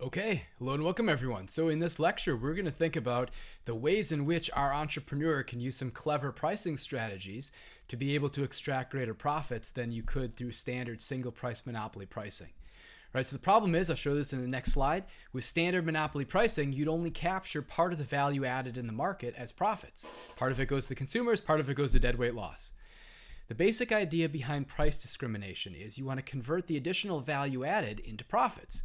Okay, hello and welcome everyone. So in this lecture, we're going to think about the ways in which our entrepreneur can use some clever pricing strategies to be able to extract greater profits than you could through standard single price monopoly pricing. Right, so the problem is, I'll show this in the next slide, with standard monopoly pricing, you'd only capture part of the value added in the market as profits. Part of it goes to consumers, part of it goes to deadweight loss. The basic idea behind price discrimination is you want to convert the additional value added into profits.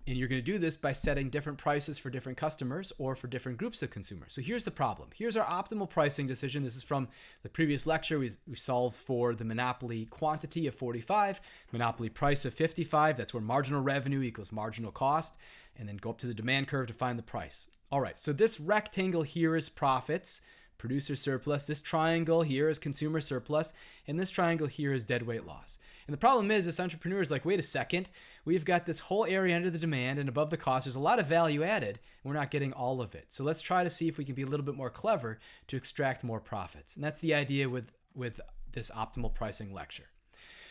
And you're going to do this by setting different prices for different customers or for different groups of consumers. So here's the problem. Here's our optimal pricing decision. This is from the previous lecture. We solved for the monopoly quantity of 45, monopoly price of 55. That's where marginal revenue equals marginal cost. And then go up to the demand curve to find the price. All right, so this rectangle here is profits, producer surplus. This triangle here is consumer surplus. And this triangle here is deadweight loss. And the problem is this entrepreneur is like, wait a second, we've got this whole area under the demand and above the cost. There's a lot of value added. And we're not getting all of it. So let's try to see if we can be a little bit more clever to extract more profits. And that's the idea with this optimal pricing lecture.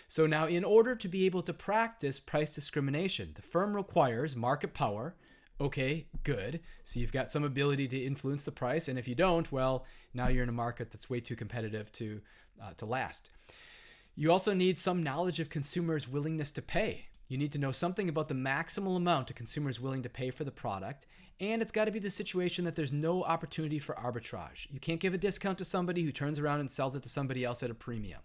So now in order to be able to practice price discrimination, the firm requires market power. Okay, good. So you've got some ability to influence the price. And if you don't, well, now you're in a market that's way too competitive to last. You also need some knowledge of consumers' willingness to pay. You need to know something about the maximal amount a consumer is willing to pay for the product. And it's got to be the situation that there's no opportunity for arbitrage. You can't give a discount to somebody who turns around and sells it to somebody else at a premium.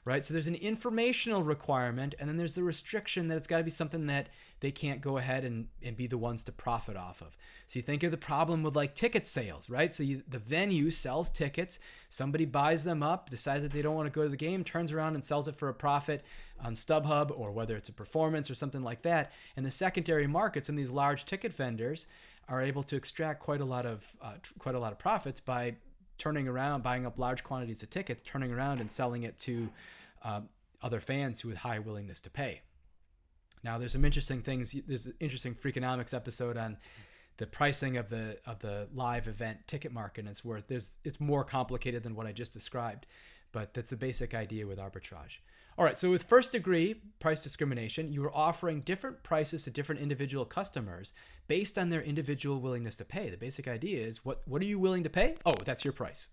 Right? So there's an informational requirement, and then there's the restriction that it's got to be something that they can't go ahead and be the ones to profit off of. So you think of the problem with like ticket sales, right? So the venue sells tickets, somebody buys them up, decides that they don't want to go to the game, turns around and sells it for a profit on StubHub, or whether it's a performance or something like that. And the secondary markets and these large ticket vendors are able to extract quite a lot of profits by turning around, buying up large quantities of tickets, turning around and selling it to other fans who have high willingness to pay. Now, there's some interesting things. There's an interesting Freakonomics episode on the pricing of the live event ticket market. And it's more complicated than what I just described, but that's the basic idea with arbitrage. All right, so with first degree price discrimination, you are offering different prices to different individual customers based on their individual willingness to pay. The basic idea is, what are you willing to pay? Oh, that's your price.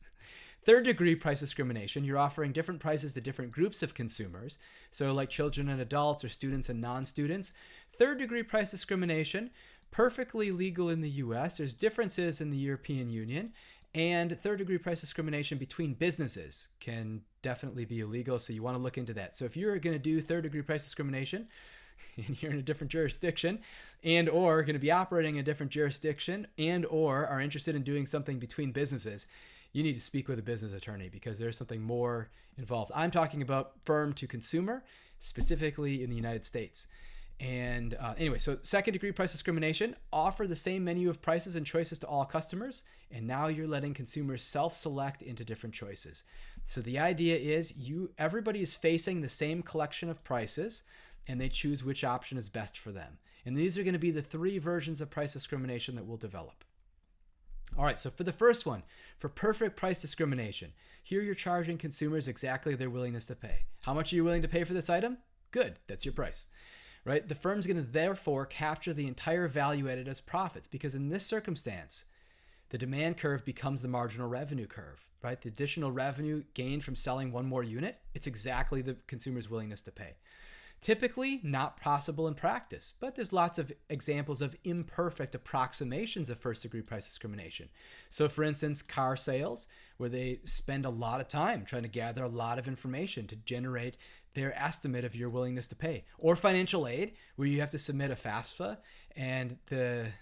Third degree price discrimination, you're offering different prices to different groups of consumers. So like children and adults or students and non-students. Third degree price discrimination, perfectly legal in the US. There's differences in the European Union. And third degree price discrimination between businesses can definitely be illegal. So you want to look into that. So if you're going to do third degree price discrimination and you're in a different jurisdiction and or going to be operating in a different jurisdiction and or are interested in doing something between businesses, you need to speak with a business attorney because there's something more involved. I'm talking about firm to consumer, specifically in the United States. And anyway, so second degree price discrimination, offer the same menu of prices and choices to all customers. And now you're letting consumers self-select into different choices. So the idea is everybody is facing the same collection of prices and they choose which option is best for them. And these are going to be the three versions of price discrimination that we'll develop. All right, so for the first one, for perfect price discrimination, here you're charging consumers exactly their willingness to pay. How much are you willing to pay for this item? Good, that's your price. Right? The firm's going to therefore capture the entire value added as profits because in this circumstance, the demand curve becomes the marginal revenue curve, right? The additional revenue gained from selling one more unit, it's exactly the consumer's willingness to pay. Typically not possible in practice, but there's lots of examples of imperfect approximations of first degree price discrimination. So for instance, car sales, where they spend a lot of time trying to gather a lot of information to generate their estimate of your willingness to pay. Or financial aid, where you have to submit a FAFSA and then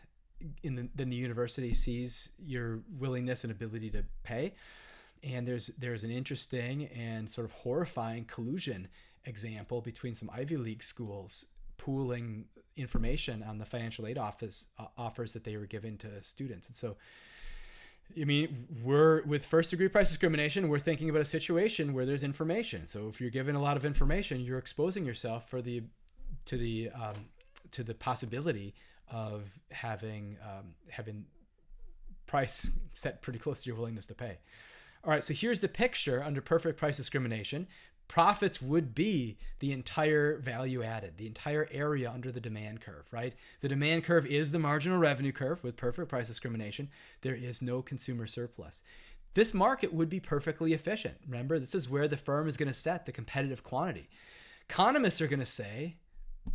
the university sees your willingness and ability to pay. And there's an interesting and sort of horrifying collusion example between some Ivy League schools pooling information on the financial aid offers that they were given to students. And so, I mean, with first degree price discrimination, we're thinking about a situation where there's information. So if you're given a lot of information, you're exposing yourself to the possibility of having price set pretty close to your willingness to pay. All right, so here's the picture under perfect price discrimination. Profits would be the entire value added, the entire area under the demand curve, right? The demand curve is the marginal revenue curve with perfect price discrimination. There is no consumer surplus. This market would be perfectly efficient. Remember, this is where the firm is going to set the competitive quantity. Economists are going to say,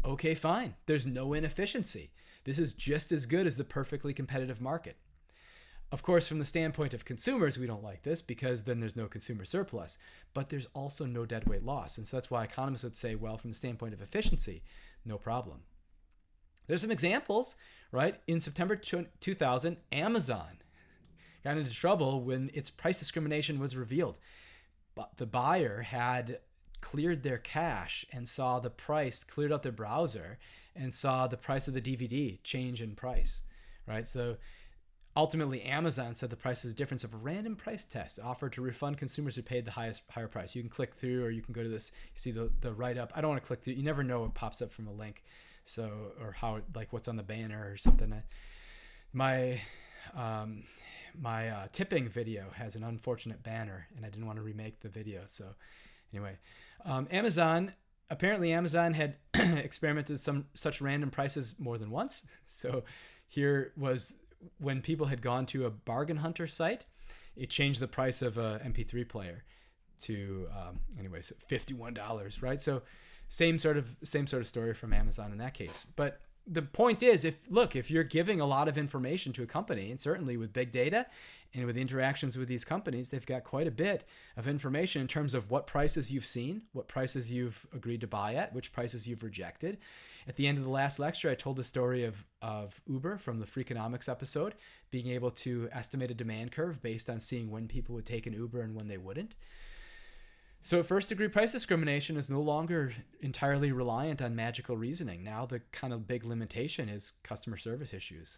okay, fine, there's no inefficiency. This is just as good as the perfectly competitive market. Of course, from the standpoint of consumers, we don't like this because then there's no consumer surplus, but there's also no deadweight loss. And so that's why economists would say, well, from the standpoint of efficiency, no problem. There's some examples, right? In September 2000, Amazon got into trouble when its price discrimination was revealed. But the buyer had cleared their cache and saw the price, cleared out their browser and saw the price of the DVD change in price, right? So ultimately, Amazon said the price is a difference of a random price test offered to refund consumers who paid the higher price. You can click through, or you can go to this, see the write-up. I don't want to click through. You never know what pops up from a link, so, or how, like what's on the banner or something. My tipping video has an unfortunate banner, and I didn't want to remake the video. So anyway, apparently Amazon had experimented such random prices more than once. So here was when people had gone to a bargain hunter site, it changed the price of a MP3 player to anyways $51, right? So same sort of story from Amazon in that case. But the point is, if you're giving a lot of information to a company, and certainly with big data and with interactions with these companies, they've got quite a bit of information in terms of what prices you've seen, what prices you've agreed to buy at, which prices you've rejected. At the end of the last lecture, I told the story of Uber from the Freakonomics episode, being able to estimate a demand curve based on seeing when people would take an Uber and when they wouldn't. So first degree price discrimination is no longer entirely reliant on magical reasoning. Now the kind of big limitation is customer service issues.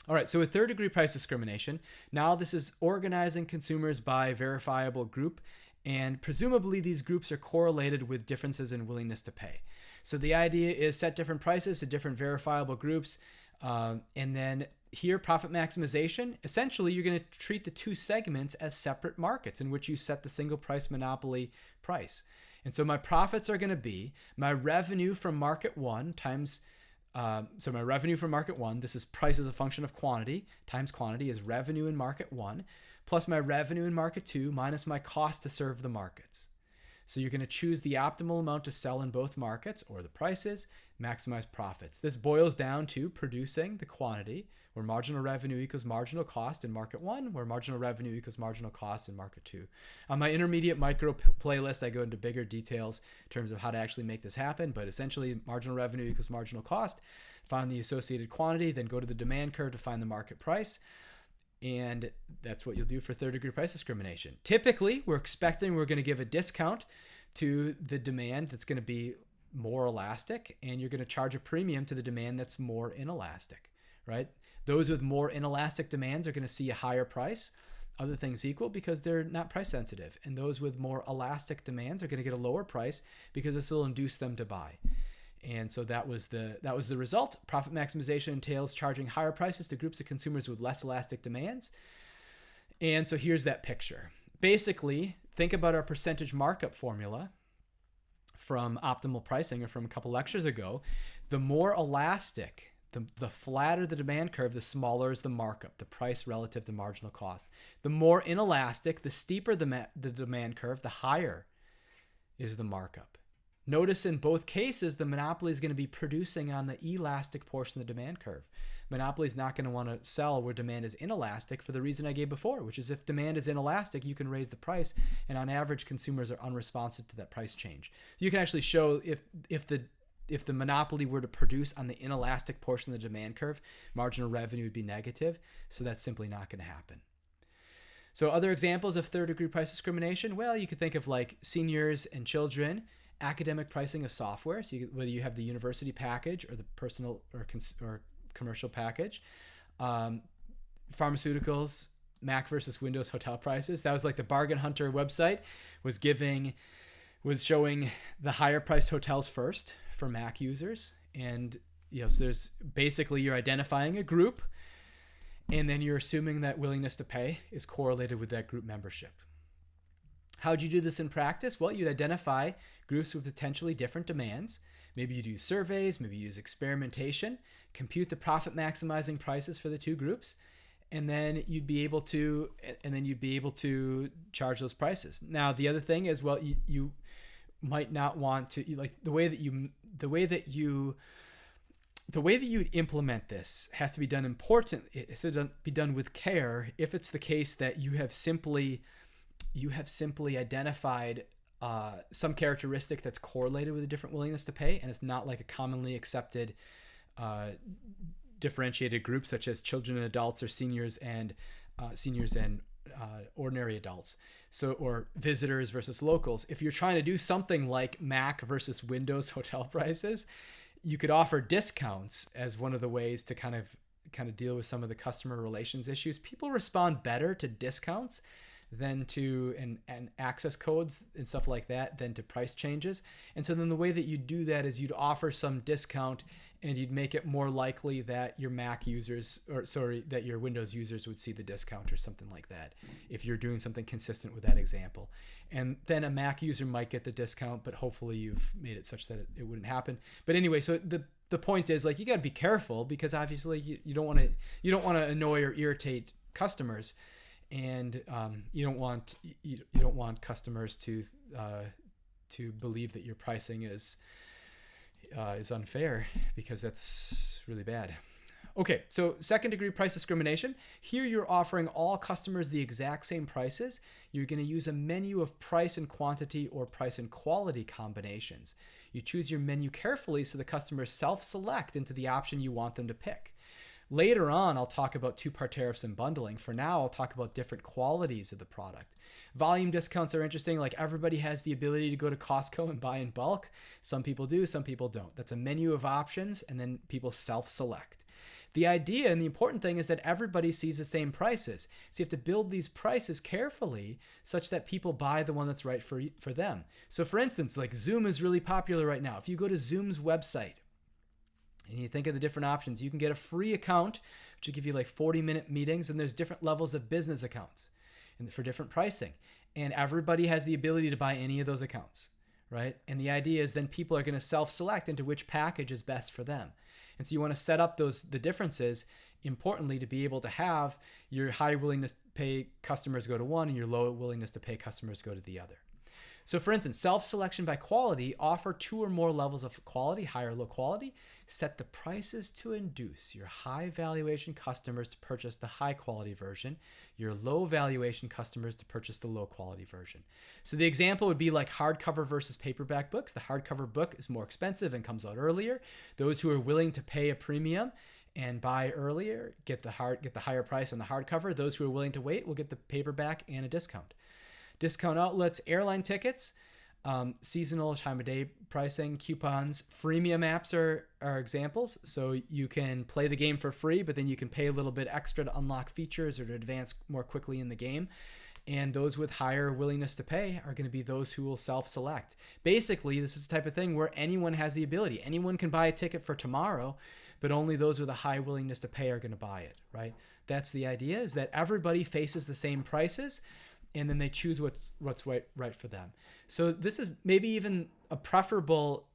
All right, so with third degree price discrimination, now this is organizing consumers by verifiable group, and presumably these groups are correlated with differences in willingness to pay. So the idea is set different prices to different verifiable groups, and then here, profit maximization, essentially you're going to treat the two segments as separate markets in which you set the single price monopoly price. And so my profits are going to be my revenue from market one times, so my revenue from market one, this is price as a function of quantity, times quantity is revenue in market one, plus my revenue in market two minus my cost to serve the markets. So you're going to choose the optimal amount to sell in both markets, or the prices, maximize profits. This boils down to producing the quantity where marginal revenue equals marginal cost in market one, where marginal revenue equals marginal cost in market two. On my intermediate micro playlist, I go into bigger details in terms of how to actually make this happen, but essentially marginal revenue equals marginal cost, find the associated quantity, then go to the demand curve to find the market price. And that's what you'll do for third degree price discrimination. Typically, we're going to give a discount to the demand that's going to be more elastic, and you're going to charge a premium to the demand that's more inelastic, right? Those with more inelastic demands are going to see a higher price, other things equal, because they're not price sensitive. And those with more elastic demands are going to get a lower price because this will induce them to buy. And so that was the result. Profit maximization entails charging higher prices to groups of consumers with less elastic demands. And so here's that picture. Basically, think about our percentage markup formula from optimal pricing, or from a couple lectures ago. The more elastic, the flatter the demand curve, the smaller is the markup, the price relative to marginal cost. The more inelastic, the steeper the demand curve, the higher is the markup. Notice in both cases, the monopoly is going to be producing on the elastic portion of the demand curve. Monopoly is not going to want to sell where demand is inelastic for the reason I gave before, which is if demand is inelastic, you can raise the price, and on average, consumers are unresponsive to that price change. So you can actually show if the monopoly were to produce on the inelastic portion of the demand curve, marginal revenue would be negative. So that's simply not going to happen. So other examples of third degree price discrimination, well, you could think of like seniors and children, academic pricing of software. So whether you have the university package or the personal or commercial package, pharmaceuticals, Mac versus Windows hotel prices. That was like the Bargain Hunter website was showing the higher priced hotels first for Mac users. And so there's basically, you're identifying a group, and then you're assuming that willingness to pay is correlated with that group membership. How'd you do this in practice? Well, you'd identify groups with potentially different demands. Maybe you'd use surveys, maybe you use experimentation, compute the profit maximizing prices for the two groups, and then you'd be able to charge those prices. Now, the other thing is, well, you might not want to, like, the way that you implement this has to be done it has to be done with care. If it's the case that you have simply identified some characteristic that's correlated with a different willingness to pay, and it's not like a commonly accepted differentiated group such as children and adults, or seniors and ordinary adults, or visitors versus locals. If you're trying to do something like Mac versus Windows hotel prices, you could offer discounts as one of the ways to kind of deal with some of the customer relations issues. People respond better to discounts than to and access codes and stuff like that than to price changes. And so then the way that you do that is you'd offer some discount, and you'd make it more likely that your that your Windows users would see the discount or something like that, if you're doing something consistent with that example. And then a Mac user might get the discount, but hopefully you've made it such that it wouldn't happen. But anyway, so the point is, like, you got to be careful, because obviously you don't want to annoy or irritate customers, and you don't want customers to believe that your pricing is unfair, because that's really bad. Okay, so second degree price discrimination. Here you're offering all customers the exact same prices. You're going to use a menu of price and quantity or price and quality combinations. You choose your menu carefully so the customers self-select into the option you want them to pick. Later on, I'll talk about two-part tariffs and bundling. For now, I'll talk about different qualities of the product. Volume discounts are interesting. Like, everybody has the ability to go to Costco and buy in bulk. Some people do, some people don't. That's a menu of options, and then people self-select. The idea and the important thing is that everybody sees the same prices. So you have to build these prices carefully such that people buy the one that's right for them. So for instance, like, Zoom is really popular right now. If you go to Zoom's website and you think of the different options, you can get a free account, which will give you like 40-minute meetings, and there's different levels of business accounts and for different pricing. And everybody has the ability to buy any of those accounts, right? And the idea is then people are going to self-select into which package is best for them. And so you want to set up the differences, importantly, to be able to have your high willingness to pay customers go to one and your low willingness to pay customers go to the other. So for instance, self-selection by quality, offer two or more levels of quality, high or low quality. Set the prices to induce your high valuation customers to purchase the high quality version, your low valuation customers to purchase the low quality version. So the example would be like hardcover versus paperback books. The hardcover book is more expensive and comes out earlier. Those who are willing to pay a premium and buy earlier get the higher price on the hardcover. Those who are willing to wait will get the paperback and a discount. Discount outlets, airline tickets, seasonal, time of day pricing, coupons, freemium apps are examples. So you can play the game for free, but then you can pay a little bit extra to unlock features or to advance more quickly in the game. And those with higher willingness to pay are going to be those who will self-select. Basically, this is the type of thing where anyone has the ability. Anyone can buy a ticket for tomorrow, but only those with a high willingness to pay are going to buy it, right? That's the idea, is that everybody faces the same prices, and then they choose what's right for them. So this is maybe even a preferable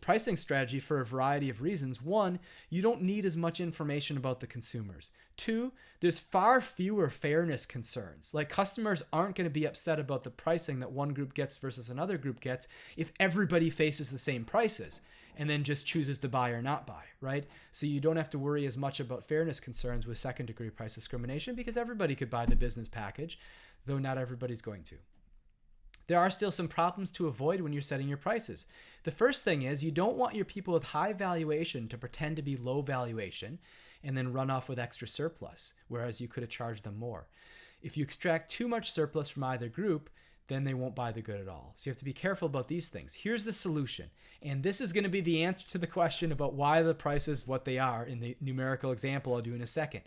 pricing strategy for a variety of reasons. One, you don't need as much information about the consumers. Two, there's far fewer fairness concerns. Like, customers aren't going to be upset about the pricing that one group gets versus another group gets if everybody faces the same prices and then just chooses to buy or not buy, right? So you don't have to worry as much about fairness concerns with second degree price discrimination, because everybody could buy the business package, though not everybody's going to. There are still some problems to avoid when you're setting your prices. The first thing is, you don't want your people with high valuation to pretend to be low valuation and then run off with extra surplus, whereas you could have charged them more. If you extract too much surplus from either group, then they won't buy the good at all. So you have to be careful about these things. Here's the solution. And this is going to be the answer to the question about why the prices what they are in the numerical example I'll do in a second.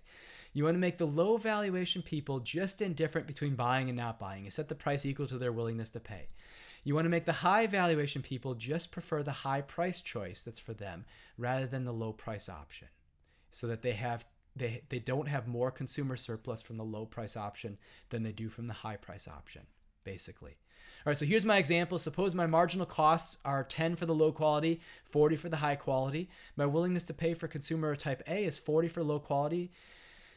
You want to make the low valuation people just indifferent between buying and not buying. You set the price equal to their willingness to pay. You want to make the high valuation people just prefer the high price choice that's for them rather than the low price option, so that they don't have more consumer surplus from the low price option than they do from the high price option, basically. All right, so here's my example. Suppose my marginal costs are 10 for the low quality, 40 for the high quality. My willingness to pay for consumer type A is 40 for low quality,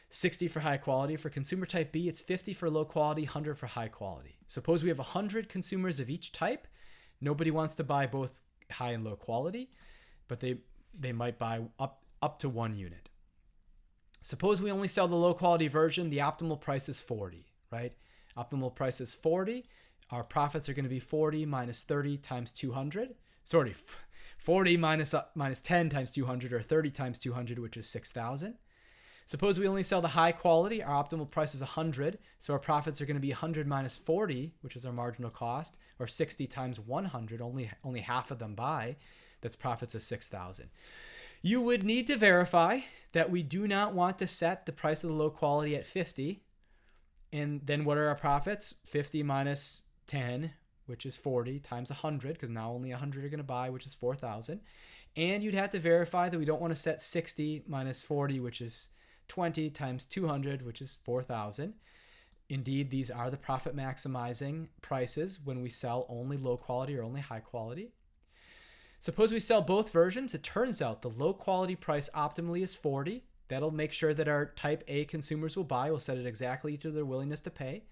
60 for high quality. For consumer type B, it's 50 for low quality, 100 for high quality. Suppose we have 100 consumers of each type. Nobody wants to buy both high and low quality, but they might buy up to 1 unit. Suppose we only sell the low quality version. The optimal price is 40, right? Optimal price is 40. Our profits are going to be 40 minus 30 times 200. Sorry, 40 minus 10 times 200, or 30 times 200, which is 6,000. Suppose we only sell the high quality. Our optimal price is 100. So our profits are going to be 100 minus 40, which is our marginal cost, or 60 times 100. Only half of them buy. That's profits of 6,000. You would need to verify that we do not want to set the price of the low quality at 50. And then what are our profits? 50 minus 10, which is 40, times 100, because now only 100 are going to buy, which is 4,000. And you'd have to verify that we don't want to set 60 minus 40, which is 20, times 200, which is 4,000. Indeed, these are the profit maximizing prices when we sell only low quality or only high quality. Suppose we sell both versions. It turns out the low quality price optimally is 40. That'll make sure that our type A consumers will buy. We'll set it exactly to their willingness to pay.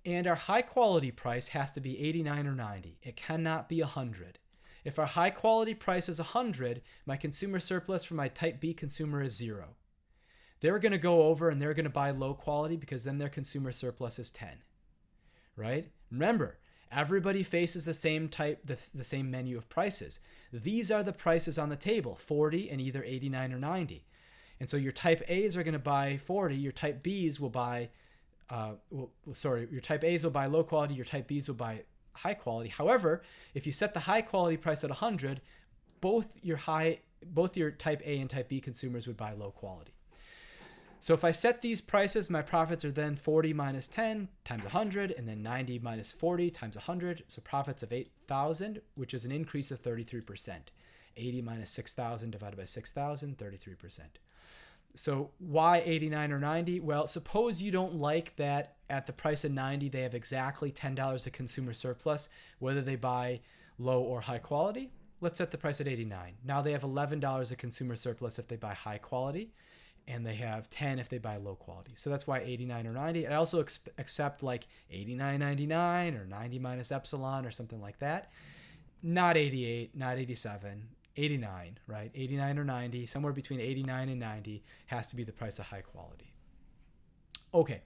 And our high quality price has to be 89 or 90. It cannot be 100. If our high quality price is 100, my consumer surplus for my type B consumer is 0. They're going to go over and they're going to buy low quality because then their consumer surplus is 10, right? Remember, everybody faces the same same menu of prices. These are the prices on the table, 40 and either 89 or 90. And so your type A's are going to buy 40, your type B's will buy your type A's will buy low quality, your type B's will buy high quality. However, if you set the high quality price at 100, both your type A and type B consumers would buy low quality. So if I set these prices, my profits are then 40 minus 10 times 100, and then 90 minus 40 times 100. So profits of 8,000, which is an increase of 33%. 80 minus 6,000 divided by 6,000, 33%. So why 89 or 90? Well, suppose you don't like that at the price of 90, they have exactly $10 of consumer surplus, whether they buy low or high quality. Let's set the price at 89. Now they have $11 of consumer surplus if they buy high quality, and they have 10 if they buy low quality. So that's why 89 or 90. I also accept like 89.99 or 90 minus epsilon or something like that. Not 88, not 87. 89, right? 89 or 90, somewhere between 89 and 90 has to be the price of high quality. Okay.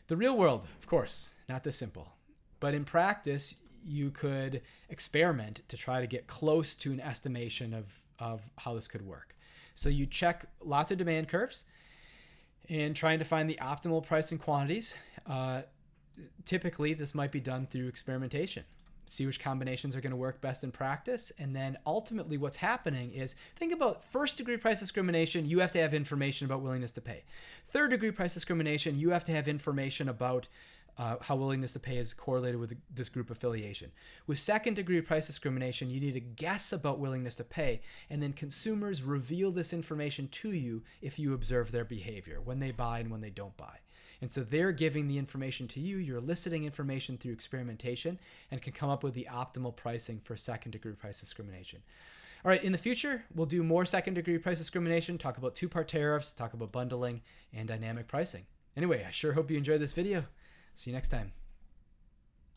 The real world, of course, not this simple. But in practice, you could experiment to try to get close to an estimation of how this could work. So you check lots of demand curves and trying to find the optimal price and quantities. Typically, this might be done through experimentation. See which combinations are going to work best in practice. And then ultimately what's happening is, think about first degree price discrimination, you have to have information about willingness to pay. Third degree price discrimination, you have to have information about how willingness to pay is correlated with this group affiliation. With second degree price discrimination, you need to guess about willingness to pay, and then consumers reveal this information to you if you observe their behavior, when they buy and when they don't buy. And so they're giving the information to you, you're eliciting information through experimentation, and can come up with the optimal pricing for second degree price discrimination. All right, in the future, we'll do more second degree price discrimination, talk about two-part tariffs, talk about bundling, and dynamic pricing. Anyway, I sure hope you enjoyed this video. See you next time.